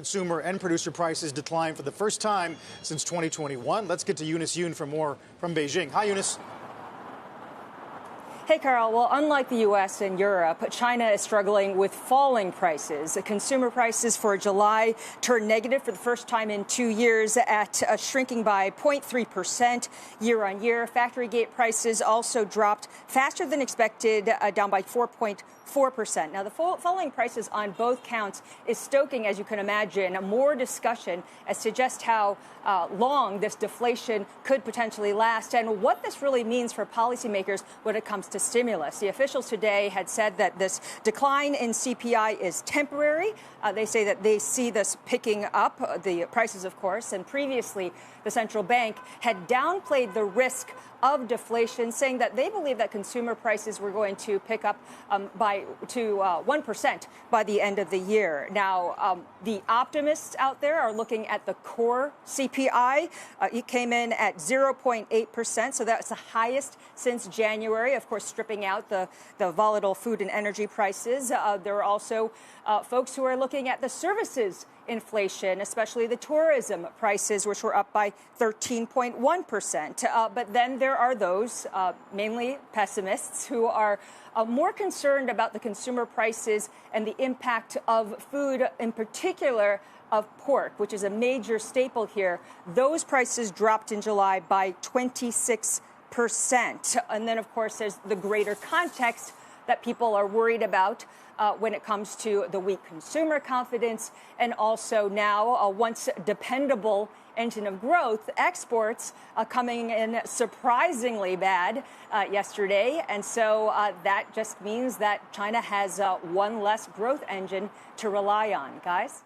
Consumer and producer prices declined for the first time since 2021. Let's get to Eunice Yoon for more from Beijing. Hi, Eunice. Hey, Carl. Well, unlike the U.S. and Europe, China is struggling with falling prices. Consumer prices for July turned negative for the first time in 2 years at shrinking by 0.3% year on year. Factory gate prices also dropped faster than expected, down by 4.4%. Now, the falling prices on both counts is stoking, as you can imagine, more discussion as to just how long this deflation could potentially last and what this really means for policymakers when it comes to stimulus. The officials today had said that this decline in CPI is temporary. They say that they see this picking up, the prices, of course, and previously the central bank had downplayed the risk of deflation, saying that they believe that consumer prices were going to pick up to 1% by the end of the year. Now, the optimists out there are looking at the core CPI. It came in at 0.8%, so that's the highest since January, of course, stripping out the volatile food and energy prices. There are also folks who are looking at the services inflation, especially the tourism prices, which were up by 13.1%. But then there are those, mainly pessimists, who are more concerned about the consumer prices and the impact of food, in particular of pork, which is a major staple here. Those prices dropped in July by 26%. And then, of course, there's the greater context that people are worried about when it comes to the weak consumer confidence and also now a once dependable engine of growth, exports, coming in surprisingly bad yesterday. And so that just means that China has one less growth engine to rely on. Guys?